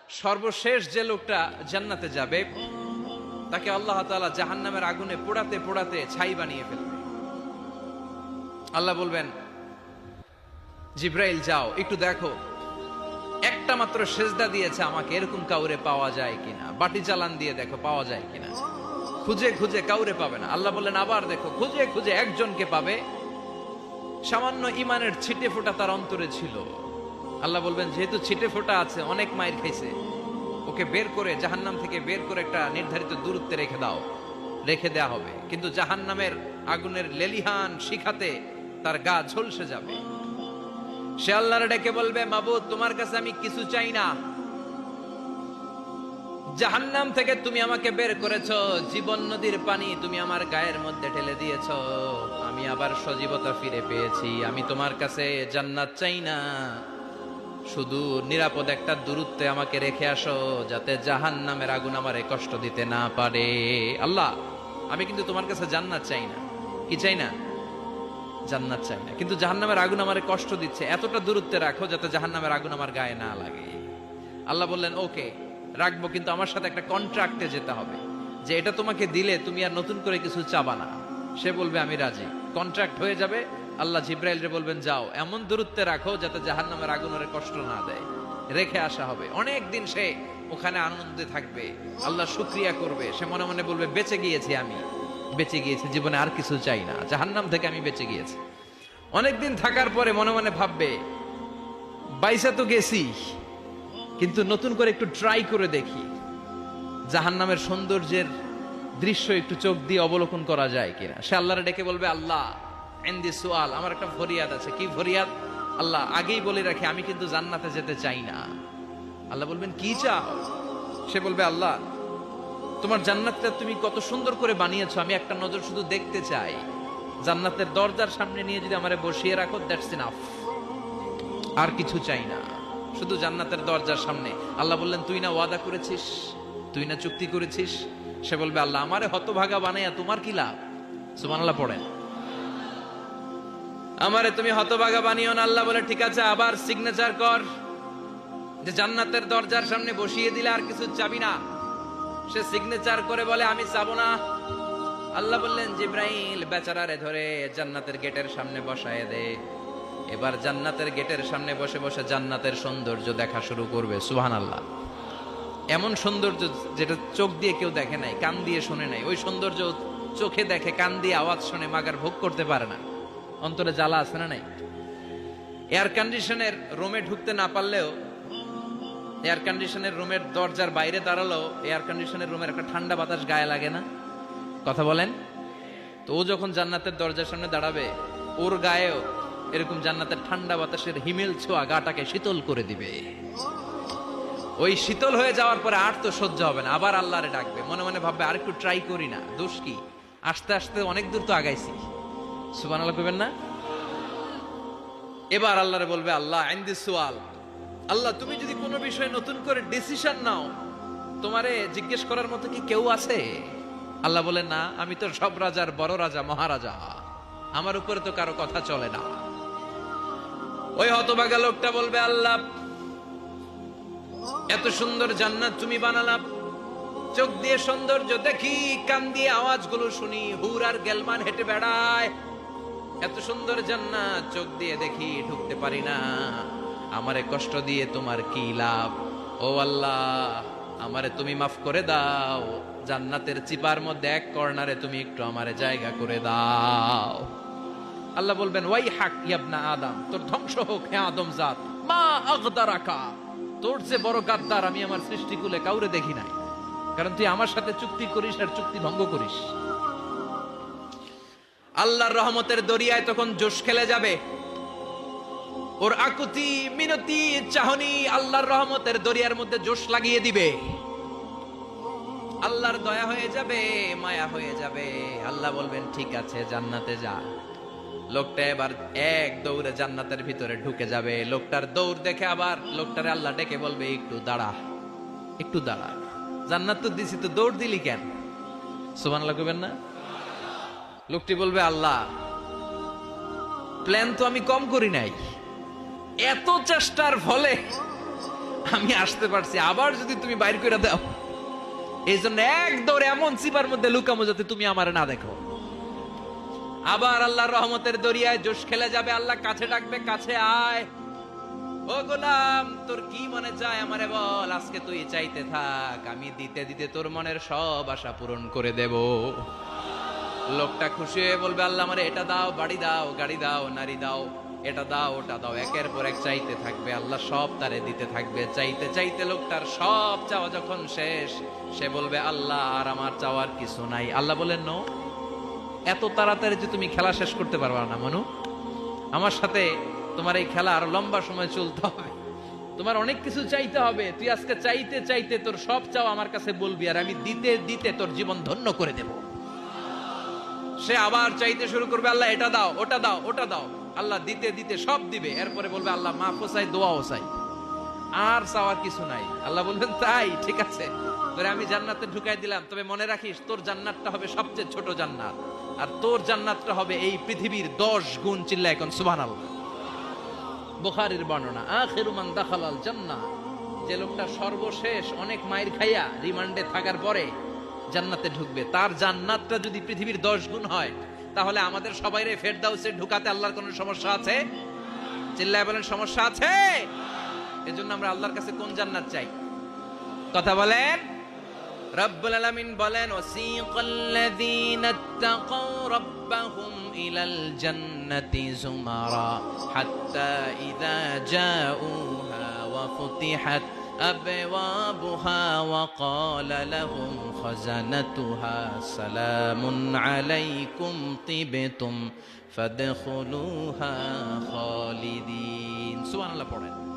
সর্বশেষ যে লোকটা জান্নাতে যাবে তাকে আল্লাহ তাআলা জাহান্নামের আগুনে পোড়াতে পোড়াতে ছাই বানিয়ে ফেলবে। আল্লাহ বলবেন, জিব্রাইল যাও একটু দেখো, একটা মাত্র সেজদা দিয়েছে আমাকে, এরকম কাউরে পাওয়া যায় কিনা। বাটি চালান দিয়ে দেখো পাওয়া যায় কিনা। খুঁজে খুঁজে কাউরে পাবে না। আল্লাহ বললেন আবার দেখো, খুঁজে খুঁজে একজনকে পাবে, সামান্য ইমানের ছিটে ফোঁটা তার অন্তরে ছিল। আল্লাহ বলবেন যেহেতু ছিটে ফোঁটা আছে, অনেক মায়ের খাইছে, ওকে বের করে জাহান্নাম থেকে বের করে একটা নির্ধারিত দূরত্বে রেখে দাও। রেখে দেয়া হবে, কিন্তু জাহান্নামের আগুনের লেলিহান শিখাতে তার গা ঝলসে যাবে। সে আল্লাহর ডেকে বলবে, মাবুদ তোমার কাছে আমি কিছু চাই না, জাহান্নাম থেকে তুমি আমাকে বের করেছো, জীবন নদীর পানি তুমি আমার গায়ের মধ্যে ঢেলে দিয়েছো, আমি আবার সজীবতা ফিরে পেয়েছি। আমি তোমার কাছে জান্নাত চাই না, শুধু নিরাপদ একটা দূরত্বে আমাকে রেখে আসো, যাতে জাহান্নামের আগুন আমারে কষ্ট দিতে না পারে। আল্লাহ আমি কিন্তু তোমার কাছে জান্নাত চাই না। কি চাই না? জান্নাত চাই না, কিন্তু জাহান্নামের আগুন আমারে কষ্ট দিচ্ছে, এতটা দূরত্বে রাখো যাতে জাহান্নামের আগুন আমার গায়ে না লাগে। আল্লাহ বললেন ওকে রাখবো, কিন্তু আমার সাথে একটা কন্ট্রাক্টে যেতে হবে, যে এটা তোমাকে দিলে তুমি আর নতুন করে কিছু চাবা না। সে বলবে আমি রাজি, কন্ট্রাক্ট হয়ে যাবে। আল্লাহ জিব্রাইলরে বলবেন যাও এমন দূরত্বে রাখো যাতে জাহান্নামের আগুন ওরে কষ্ট না দেয়। রেখে আসা হবে, অনেক দিন সে ওখানে আনন্দে থাকবে, আল্লাহ শুকরিয়া করবে। সে মনে মনে বলবে বেঁচে গিয়েছি, আমি বেঁচে গিয়েছি, জীবনে আর কিছু চাই না, জাহান্নাম থেকে আমি বেঁচে গিয়েছি। অনেকদিন থাকার পরে মনে মনে ভাববে বাইসা তো গেছি, কিন্তু নতুন করে একটু ট্রাই করে দেখি, জাহান্নামের সৌন্দর্যের দৃশ্য একটু চোখ দিয়ে অবলোকন করা যায় কিনা। সে আল্লাহরে ডেকে বলবে, আল্লাহ ইনদি সুআল, আমার একটা ফরিয়াদ আছে। কি ফরিয়াদ? আল্লাহ আগেই বলে রাখি, আমি কিন্তু জান্নাতে যেতে চাই না। আল্লাহ বলবেন কি চাও? সে বলবে, আল্লাহ তোমার জান্নাতটা তুমি কত সুন্দর করে বানিয়েছো, আমি একটা নজর শুধু দেখতে চাই। জান্নাতের দরজার সামনে নিয়ে যদি আমারে বসিয়ে রাখো, দ্যাটস ইনাফ, আর কিছু চাই না, শুধু জান্নাতের দরজার সামনে। আল্লাহ বললেন তুই না ওয়াদা করেছিস, তুই না চুক্তি করেছিস। সে বলবে, আল্লাহ আমারে হতভাগা বানাইয়া তোমার কি লাভ? সুবহানাল্লাহ পড়েন। আমারে তুমি হতভাগা বানিও না। আল্লাহ বলে ঠিক আছে, আবার সিগনেচার কর যে জান্নাতের দরজার সামনে বসিয়ে দিলে আর কিছু চাবি না। সে সিগনেচার করে বলে আমি চাবো না। আল্লাহ বললেন জিব্রাইল বেচারারে ধরে জান্নাতের গেটের সামনে বসায় দে। এবার জান্নাতের গেটের সামনে বসে বসে জান্নাতের সৌন্দর্য দেখা শুরু করবে। সুবহানাল্লাহ। এমন সৌন্দর্য যেটা চোখ দিয়ে কেউ দেখে নাই, কান দিয়ে শুনে নাই। ওই সৌন্দর্য চোখে দেখে, কান দিয়ে আওয়াজ শুনে মাগার ভোগ করতে পারে না। অন্তরে জ্বালা আছে না নাই? এয়ার কন্ডিশনের রুমে ঢুকতে না পারলেও, এয়ার কন্ডিশনের রুমের দরজার বাইরে দাঁড়ালো, এয়ার কন্ডিশনের রুমের একটা ঠান্ডা বাতাস গায়ে লাগে না? কথা বলেন তো। ও যখন জান্নাতের দরজার সামনে দাঁড়াবে, ওর গায়েও এরকম জান্নাতের ঠান্ডা বাতাসের হিমেল ছোঁয়া গাটাকে শীতল করে দিবে। ওই শীতল হয়ে যাওয়ার পরে আর তো সহ্য হবে না, আবার আল্লাহরে ডাকবে। মনে মনে ভাববে আর একটু ট্রাই করি না, দোষ কি, আস্তে আস্তে অনেক দূর তো আগাইছি। সুবহানাল্লাহ কইবেন না? এবার আল্লাহরে বলবে, আল্লাহ ইনদি সুআল, আল্লাহ তুমি যদি কোনো বিষয়ে নতুন করে ডিসিশন নাও, তোমারে জিজ্ঞেস করার মতো কি কেউ আছে? আল্লাহ বলেন না, আমি তো সব রাজার বড় রাজা, মহারাজা, আমার উপরে তো কারো কথা চলে না। ওই হতভাগা লোকটা বলবে, আল্লাহ এত সুন্দর জান্নাত তুমি বানালাম, চোখ দিয়ে সৌন্দর্য দেখি, কান দিয়ে আওয়াজগুলো শুনি, হুর আর গেলমান হেঁটে বেড়ায়, এত সুন্দর জান্নাত চোখ দিয়ে দেখি, ঢুকতে পারি না, আমারে কষ্ট দিয়ে তোমার কি লাভ? ও আল্লাহ আমারে তুমি মাফ করে দাও, জান্নাতের চিপার মধ্যে এক কর্নারে তুমি একটু আমারে জায়গা করে দাও। আল্লাহ বলবেন, ওয়াই হাক ইবনা আদম, তোর ধ্বংস হোক হে আদম জাত, মা আগদারাকা, তোর যে বড় গাদ্দার আমি আমার সৃষ্টিকুলে কাউরে দেখি নাই, কারণ তুই আমার সাথে চুক্তি করিস আর চুক্তি ভঙ্গ করিস। আল্লাহর রহমতের দরিয়ায় তখন জোশ খেলে যাবে, ওর আকুতি মিনতি চাহনি আল্লাহর রহমতের দরিয়ার মধ্যে জোশ লাগিয়ে দিবে। আল্লাহর দয়া হয়ে যাবে, মায়া হয়ে যাবে। আল্লাহ বলবেন ঠিক আছে জান্নাতে যা। লোকটা এবার এক দৌড়ে জান্নাতের ভিতরে ঢুকে যাবে। লোকটার দৌড় দেখে আবার লোকটারে আল্লাহ ডেকে বলবে, একটু দাঁড়া, একটু দাঁড়া, জান্নাত তো দিছি, তো দৌড় দিলি কেন? সুবহানাল্লাহ কইবেন না? লোকটি বলবে, আল্লাহ প্ল্যান তো আমি কম করি নাই, এত চেষ্টার ফলে আমি আসতে পারছি, আবার যদি তুমি বাইর করে দাও, এই জন্য এক দৌড়ে এমন চিপার মধ্যে লুকামো যাতে তুমি আমার না দেখো। আবার আল্লাহর রহমতের দরিয়ায় জোশ খেলে যাবে, আল্লাহ কাছে ডাকবে, কাছে আয়, ও গোলাম তোর কি মনে চায় আমারে বল, আজকে তুই চাইতে থাক, আমি দিতে দিতে তোর মনের সব আশা পূরণ করে দেব। লোকটা খুশি হয়ে বলবে, আল্লাহ আমারে এটা দাও, বাড়ি দাও, গাড়ি দাও, নারী দাও, এটা দাও, ওটা দাও, একের পর এক চাইতে থাকবে, আল্লাহ সব তারে দিতে থাকবে। চাইতে চাইতে লোকটার সব চাওয়া যখন শেষ, সে বলবে, আল্লাহ আর আমার চাওয়ার কিছু নাই। আল্লাহ বলেন, নো, এত তাড়াতাড়ি যে তুমি খেলা শেষ করতে পারবা না মনু, আমার সাথে তোমার এই খেলা আরো লম্বা সময় চলতে হবে, তোমার অনেক কিছু চাইতে হবে। তুই আজকে চাইতে চাইতে তোর সব চাওয়া আমার কাছে বলবি, আর আমি দিতে দিতে তোর জীবন ধন্য করে দেব। সে আবার চাইতে শুরু করবে, আল্লাহ এটা দাও, ওটা দাও, ওটা দাও, আল্লাহ দিতে দিতে সব দিবে। এরপরে বলবে, আল্লাহ মাফও চাই, দোয়াও চাই, আর চাওয়ার কিছু নাই। আল্লাহ বলবেন, তাই ঠিক আছে, তোরে আমি জান্নাতে ঢুকাই দিলাম, তবে মনে রাখিস তোর জান্নাতটা হবে সবচেয়ে ছোট জান্নাত, আর তোর জান্নাতটা হবে এই পৃথিবীর 10 গুণ। চিল্লা এখন সুবহানাল্লাহ। বুখারীর বর্ণনা, আখিরু মান দাখালাল জান্নাহ, যে লোকটা সর্বশেষ অনেক মাইর খাইয়া রিমান্ডে থাকার পরে জান্নাতে ঢুকবে, তার জান্নাতটা যদি পৃথিবীর 10 গুণ হয়, তাহলে আমাদের সবাইরে ফেরদাউসে ঢুকাতে আল্লাহর কোনো সমস্যা আছে? চিল্লায় বলেন, সমস্যা আছে? এজন্য আমরা আল্লাহর কাছে কোন জান্নাত চাই? কথা বলেন। রব্বুল আলামিন বলেন, ওয়াসিকাল্লাযীনা ইত্তাকাউ রাব্বাহুম ইলাল জান্নাতি যুমারা হাত্তা ইযা জাউহা ওয়া ফুতিহাত আবওয়াবুহা ওয়া ক্বালা লাহুম খাজানাতুহা সালামুন আলাইকুম তিবতুম ফাদখুলুহা খালিদিন। সুবহানাল্লাহ পড়েন।